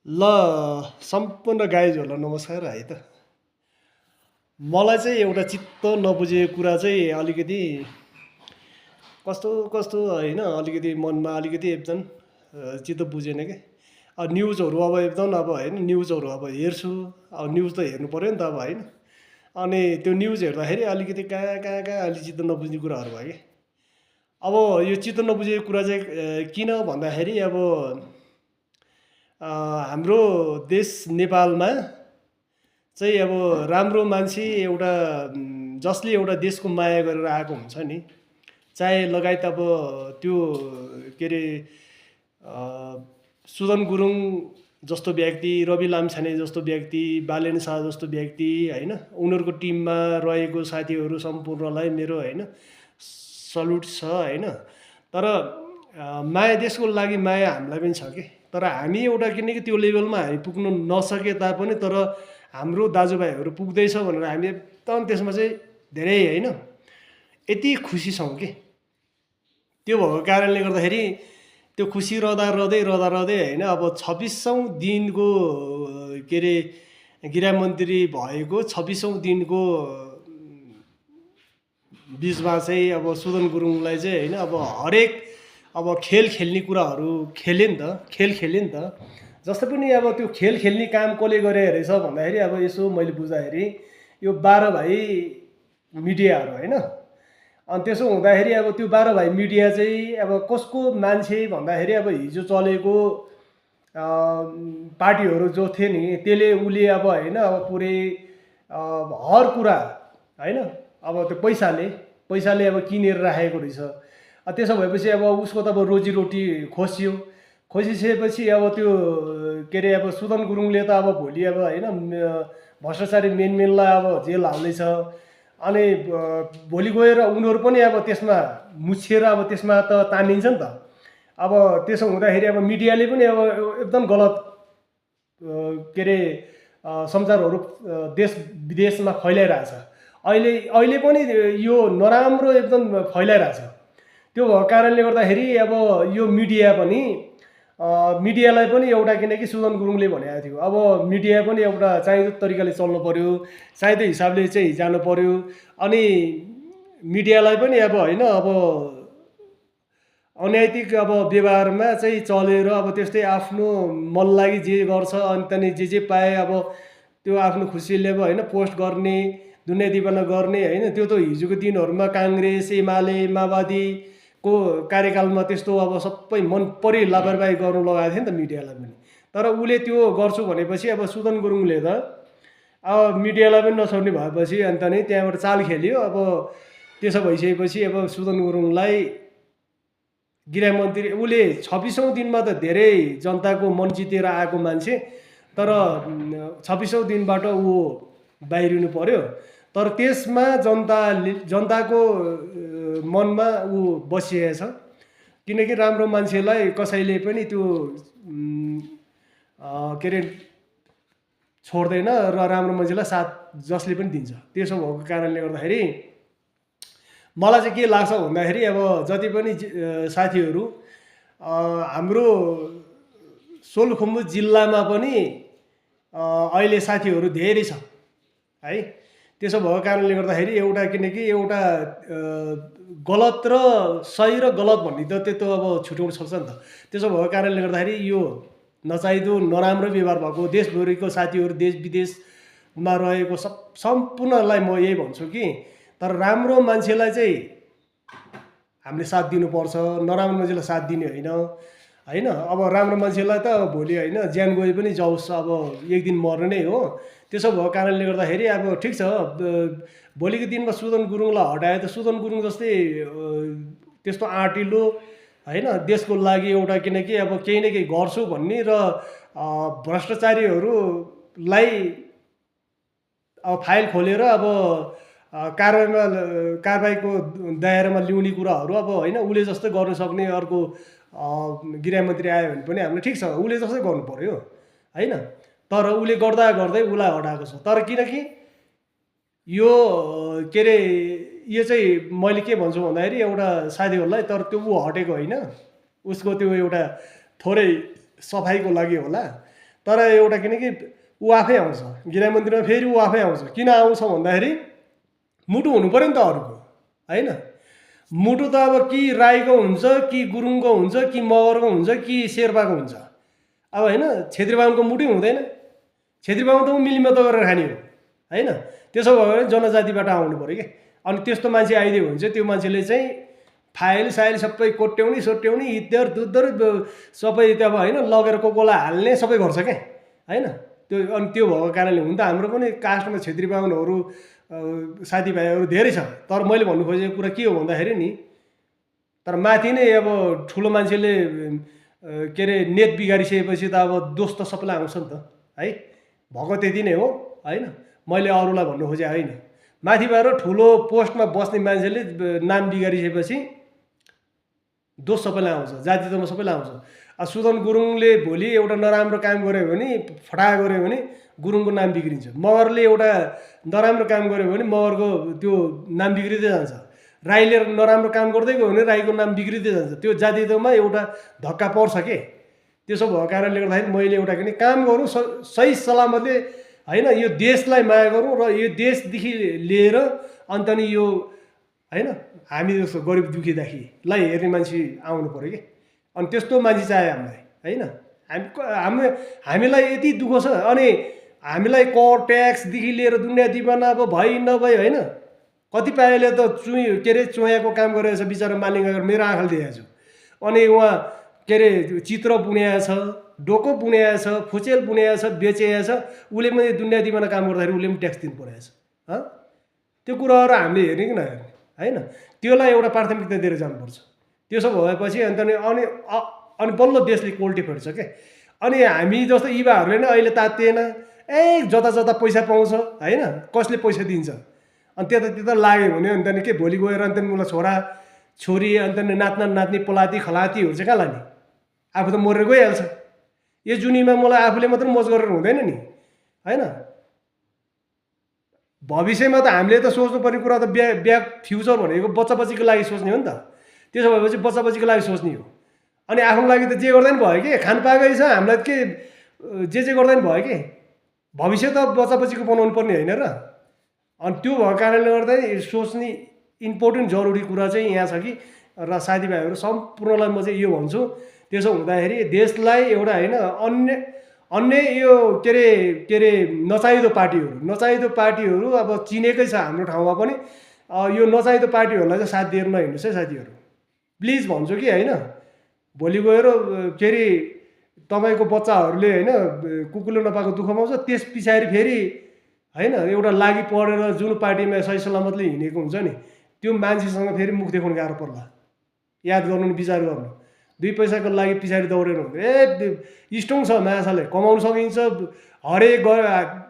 ल सम्पूर्ण गाइजहरूलाई नमस्कार है त। मलाई चाहिँ एउटा चित्त नबुझेको कुरा चाहिँ अलिकति कस्तो कस्तो होइन, अलिकति मनमा अलिकति एकदम चित्त बुझेन कि। अब न्युजहरू अब एकदम अब होइन, न्युजहरू अब हेर्छु। अब न्युज त हेर्नु पऱ्यो नि त अब होइन। अनि त्यो न्युज हेर्दाखेरि अलिकति कहाँ कहाँ कहाँ अलिक चित्त नबुझ्ने कुराहरू भयो कि। अब यो चित्त नबुझेको कुरा चाहिँ किन भन्दाखेरि अब हाम्रो देश नेपालमा चाहिँ अब राम्रो मान्छे एउटा जसले एउटा देशको माया गरेर आएको हुन्छ नि, चाहे लगायत अब त्यो के अरे सुदन गुरुङ जस्तो व्यक्ति, रवि लामिछाने जस्तो व्यक्ति, बालेन शाह जस्तो व्यक्ति होइन, उनीहरूको टिममा रहेको साथीहरू सम्पूर्णलाई मेरो होइन सल्युट छ होइन। तर माया देशको लागि माया हामीलाई पनि छ कि। तर हामी एउटा किनकि त्यो लेभलमा हामी पुग्नु नसके तापनि तर हाम्रो दाजुभाइहरू पुग्दैछ भनेर हामी एकदम त्यसमा चाहिँ धेरै होइन यति खुसी छौँ कि। त्यो भएको कारणले गर्दाखेरि त्यो खुसी रहँदै होइन, अब 26औँ दिनको के अरे गृहमन्त्री भएको 26औँ दिनको बिचमा चाहिँ अब सुदन गुरुङलाई चाहिँ होइन अब हरेक अब खेल खेल्ने कुराहरू खेल्यो नि त। जस्तै पनि अब त्यो खेल खेल्ने काम कसले गरे रहेछ भन्दाखेरि अब यसो मैले बुझ्दाखेरि यो 12 भाइ मिडियाहरू होइन। अनि त्यसो हुँदाखेरि अब त्यो 12 भाइ मिडिया चाहिँ अब कसको मान्छे भन्दाखेरि अब हिजो चलेको पार्टीहरू जो थिए नि त्यसले उसले अब होइन अब पुरै हर कुरा होइन अब त्यो पैसाले अब किनेर राखेको रहेछ। त्यसो भएपछि अब उसको त अब रोजीरोटी खोसिसकेपछि अब त्यो के अरे अब सुदन गुरुङले त अब भोलि अब होइन भ्रष्टाचारी मेनलाई अब जेल हाल्दैछ। अनि भोलि गएर उनीहरू पनि अब त्यसमा मुछिएर अब त्यसमा त तानिन्छ नि त। अब त्यसो हुँदाखेरि अब मिडियाले पनि अब एकदम गलत के अरे समाचारहरू देश विदेशमा फैलाइरहेछ। अहिले पनि यो नराम्रो एकदम फैलाइरहेछ। त्यो भएको कारणले गर्दाखेरि अब यो मिडियालाई पनि एउटा किनकि सुदन गुरुङले भनेको थियो अब मिडिया पनि एउटा चाहिँदो तरिकाले चल्नु पर्यो, चाहिँदो हिसाबले चाहिँ जानु पर्यो। अनि मिडियालाई पनि अब होइन अब अनैतिक अब व्यवहारमा चाहिँ चलेर अब त्यस्तै आफ्नो मन लागि जे गर्छ अनि त्यहाँदेखि जे पाए अब त्यो आफ्नो खुसीले अब होइन पोस्ट गर्ने, दुनियाँ दिवाना गर्ने होइन। त्यो त हिजोको दिनहरूमा काङ्ग्रेस एमाले माओवादीको कार्यकालमा त्यस्तो अब सबै मन परी लापरवाही गर्नु लगाएको थियो नि त मिडियालाई पनि। तर उसले त्यो गर्छु भनेपछि अब सुदन गुरुङले त अब मिडियालाई पनि नछोड्ने भएपछि अन्त नि त्यहाँबाट चाल खेल्यो। अब त्यसो भइसकेपछि अब सुदन गुरुङलाई गृहमन्त्री उसले 26औँ दिनमा त धेरै जनताको मन जितेर आएको मान्छे, तर 26औँ दिनबाट ऊ बाहिरिनु पर्यो। तर त्यसमा जनताको मनमा ऊ बसिएको छ। किनकि राम्रो मान्छेलाई कसैले पनि त्यो के अरे छोड्दैन र राम्रो मान्छेलाई साथ जसले पनि दिन्छ। त्यसो भएको कारणले गर्दाखेरि मलाई चाहिँ के लाग्छ भन्दाखेरि अब जति पनि साथीहरू हाम्रो सोलुखुम्बु जिल्लामा पनि अहिले साथीहरू धेरै छ है। त्यसो भएको कारणले गर्दाखेरि एउटा किनकि एउटा गलत र सही र गलत भन्ने त त्यो अब छुट्याउनु सक्छ नि त। त्यसो भएको कारणले गर्दाखेरि यो नचाहिदो नराम्रो व्यवहार भएको देशभरिको साथीहरू देश विदेशमा रहेको सम्पूर्णलाई म यही भन्छु कि तर राम्रो मान्छेलाई चाहिँ हामीले साथ दिनुपर्छ, नराम्रो मान्छेलाई साथ दिने होइन। अब राम्रो मान्छेलाई त भोलि होइन ज्यान गए पनि जाओस्, अब एक दिन मर्ने नै हो। त्यसो भएको कारणले गर्दाखेरि अब ठिक छ भोलिको दिनमा सुदन गुरुङलाई हटाए त सुदन गुरुङ जस्तै त्यस्तो आँटिलो होइन देशको लागि एउटा किनकि अब केही न केही गर्छु भन्ने र भ्रष्टाचारीहरूलाई अब फाइल खोलेर अब कारबाहीको दायरामा ल्याउने कुराहरू अब होइन उसले जस्तै गर्न सक्ने अर्को गृहमन्त्री आयो भने पनि हामीले ठिक छ उसले जस्तै गर्नु पर्यो होइन। तर उसले गर्दै उसलाई हटाएको छ। तर किनकि यो के अरे यो चाहिँ मैले के भन्छु भन्दाखेरि एउटा साथीहरूलाई तर त्यो ऊ हटेको होइन, उसको त्यो एउटा थोरै सफाइको लागि होला। तर एउटा किनकि ऊ आफै आउँछ गिराई मन्दिरमा, फेरि ऊ आफै आउँछ। किन आउँछ भन्दाखेरि मुटु हुनु पऱ्यो नि त अरूको, होइन? मुटु त अब कि राईको हुन्छ कि गुरुङको हुन्छ कि मगरको हुन्छ कि शेर्पाको हुन्छ। अब होइन, छेत्री बाहुनको मुटै हुँदैन। छेत्री बाहुन त ऊ मिलिमत गरेर खाने हो, होइन? त्यसो भयो भने जनजातिबाट आउनु पऱ्यो क्या। अनि त्यस्तो मान्छे आइदियो भने चाहिँ त्यो मान्छेले चाहिँ फाइल साइल सबै कोट्याउने सोट्याउने इद्धर दुद्धर सबै त्यो अब होइन लगेर कोला हाल्ने सबै गर्छ क्या, होइन? त्यो अनि त्यो भएको कारणले हुन त हाम्रो पनि कास्टमा छेत्री बाहुनहरू साथीभाइहरू धेरै छ। तर मैले भन्नु खोजेको कुरा के हो भन्दाखेरि नि, तर माथि नै अब ठुलो मान्छेले के अरे नेत बिगारिसकेपछि त अब दोष त सबैलाई आउँछ नि त, है? भएको त्यति नै हो, होइन? मैले अरूलाई भन्नु खोजेँ होइन। माथिबाट ठुलो पोस्टमा बस्ने मान्छेले नाम बिगारिसकेपछि दोष सबैलाई आउँछ, जातित्वमा सबैलाई आउँछ। सुदन गुरुङले भोलि एउटा नराम्रो काम गर्यो भने, फटा गर्यो भने गुरुङको नाम बिग्रिन्छ। मगरले एउटा नराम्रो काम गर्यो भने मगरको त्यो नाम बिग्रिँदै जान्छ। राईले नराम्रो काम गर्दै गयो भने राईको नाम बिग्रिँदै जान्छ। त्यो जातित्वमा एउटा धक्का पर्छ के। त्यसो भएको कारणले गर्दाखेरि मैले एउटा किन काम गरौँ सही सलामतले, होइन? यो देशलाई माया गरौँ र यो देशदेखि लिएर अन्त नि यो होइन हामी जस्तो गरिब दुखीलाई हेर्ने मान्छे आउनु पऱ्यो कि। अनि त्यस्तो मान्छे चाहियो हामीलाई, होइन? हामीलाई यति दुःख छ। अनि हामीलाई कर ट्याक्सदेखि लिएर दुनियाँ दिवाना अब भइ नभई, होइन? कतिपयले त के अरे चोयाको काम गरेको छ बिचरा मालिङ्गा गरेर मेरो आँखाले देखेको छु। अनि उहाँ के अरे चित्र बुनेको छ, डोको बुनेको छ, फुचेल बुनेको छ, बेचेको छ। उसले पनि दुनियाँ दिवाना काम गर्दाखेरि उसले पनि ट्याक्स दिनु परेको छ। त्यो कुराहरू हामीले हेर्ने कि नहेर्ने, होइन? त्यसलाई एउटा प्राथमिकता दिएर जानुपर्छ। त्यसो भएपछि अनि बल्ल देशले कोल्टी फेर्छ क्या। अनि हामी जस्तो युवाहरूले नै अहिले तातिएन, जता जता पैसा पाउँछ, होइन? कसले पैसा दिन्छ, अनि त्यता लाग्यो भने अन्त नि के भोलि गएर अन्त मलाई छोरा छोरी अन्त नाच्ने पलाती खलातीहरू चाहिँ कहाँ लाने? आफू त मरेर गइहाल्छ। यो जुनीमा मलाई आफूले मात्रै मोज गरेर हुँदैन नि, होइन? भविष्यमा त हामीले त सोच्नुपर्ने कुरा त बिहा फ्युचर भनेको बच्चा बच्चीको लागि सोच्ने हो नि त। त्यसो भएपछि बच्चा बच्चीको लागि सोच्ने हो। अनि आफ्नो लागि त जे गर्दा पनि भयो कि, खान पाएकै छ हामीलाई के जे गर्दा पनि भयो कि। भविष्य त बच्चा बच्चीको बनाउनु पर्ने होइन र। अनि त्यो भएको कारणले गर्दा सोच्ने इम्पोर्टेन्ट जरुरी कुरा चाहिँ यहाँ छ कि। र साथीभाइहरू सम्पूर्णलाई म चाहिँ यो भन्छु, त्यसो हुँदाखेरि देशलाई एउटा होइन अन्य यो के अरे नचाहिदो पार्टीहरू अब चिनेकै छ हाम्रो ठाउँमा पनि। यो नचाहिदो पार्टीहरूलाई चाहिँ साथ दिएर नहिँड्नुहोस् है साथीहरू, प्लिज भन्छु कि, होइन? भोलि गएर के अरे तपाईँको बच्चाहरूले होइन कुकुरले नपाएको दुःख पाउँछ। त्यस पछाडि फेरि होइन एउटा लागि पढेर जुन पार्टीमा सही सलामतले हिँडेको हुन्छ नि, त्यो मान्छेसँग फेरि मुख देखाउनु गाह्रो पर्ला। याद गर्नु नि, विचार गर्नु। 2 पैसाको लागि पछाडि दौडेर हुन्छ। स्ट्रङ छ माछाले, कमाउनु सकिन्छ। हरेक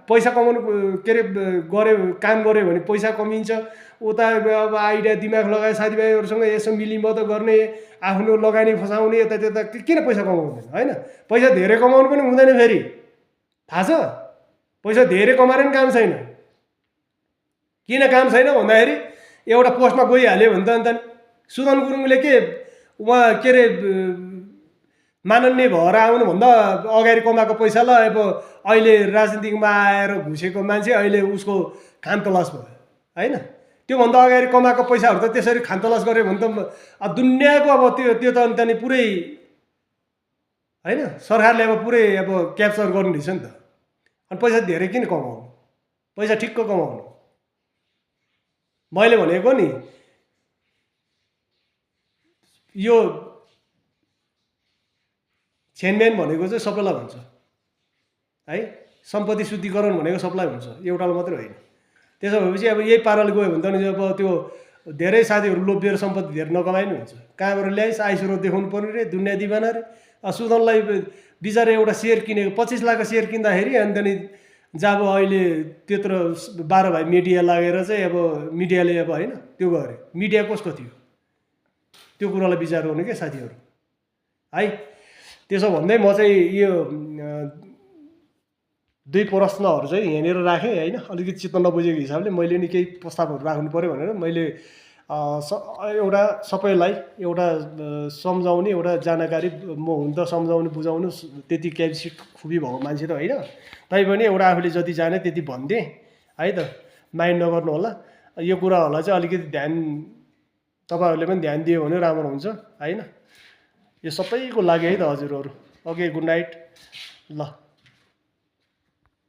पैसा कमाउनु के अरे काम गऱ्यो भने पैसा कमिन्छ। उता अब आइडिया दिमाग लगाए साथीभाइहरूसँग यसो मिलिमत गर्ने, आफ्नो लगानी फसाउने, यता किन पैसा कमाउँदैन, होइन? पैसा धेरै कमाउनु पनि हुँदैन फेरि, थाहा छ? पैसा धेरै कमाएर पनि काम छैन। किन काम छैन भन्दाखेरि एउटा पोस्टमा गइहाल्यो भने त अन्त सुदन गुरुङले के उहाँ के अरे माननीय भएर आउनुभन्दा अगाडि कमाएको पैसालाई अब अहिले राजनीतिमा आएर घुसेको मान्छे अहिले उसको खानतलास भयो, होइन? त्योभन्दा अगाडि कमाएको पैसाहरू त त्यसरी खानतलास गऱ्यो भने त दुनियाँको अब त्यो त अन्त नि पुरै, होइन? सरकारले अब पुरै अब क्याप्चर गर्नु रहेछ नि त। अनि पैसा धेरै किन कमाउनु? पैसा ठिक्क कमाउनु। मैले भनेको नि यो छेनमेन भनेको चाहिँ सबैलाई हुन्छ, है? सम्पत्ति शुद्धिकरण भनेको सबैलाई हुन्छ, एउटालाई मात्रै होइन। त्यसो भएपछि अब यही पाराले गयो भने त नि अब त्यो धेरै साथीहरू लोभिएर सम्पत्ति धेरै नकमाइ नि हुन्छ। कहाँबाट ल्याइस् आइसुरो देखाउनु पर्ने रे, दुनियाँ दिवाना रे। सुदनलाई बिचरा एउटा सेयर किनेको 25 लाखको सेयर किन्दाखेरि अन्त नि जब अहिले त्यत्रो 12 भाइ मिडिया लागेर चाहिँ अब मिडियाले अब होइन त्यो गरे। मिडिया कसको थियो त्यो कुरालाई विचार गर्नु क्या साथीहरू, है? त्यसो भन्दै म चाहिँ यो 2 प्रश्नहरू चाहिँ यहाँनिर राखेँ, होइन? अलिकति चित्त नबुझेको हिसाबले मैले नि केही प्रस्तावहरू राख्नु पऱ्यो भनेर मैले एउटा सबैलाई एउटा सम्झाउने एउटा जानकारी म हुन त सम्झाउनु बुझाउनु त्यति क्यापेसिटी खुबी भएको मान्छे त होइन, तैपनि एउटा आफूले जति जाने त्यति भनिदिएँ है त। माइन्ड नगर्नु होला, यो कुराहरूलाई चाहिँ अलिकति ध्यान तपाईँहरूले पनि ध्यान दियो भने राम्रो हुन्छ होइन। यो सबैको लागि है त हजुरहरू। ओके, गुड नाइट ल।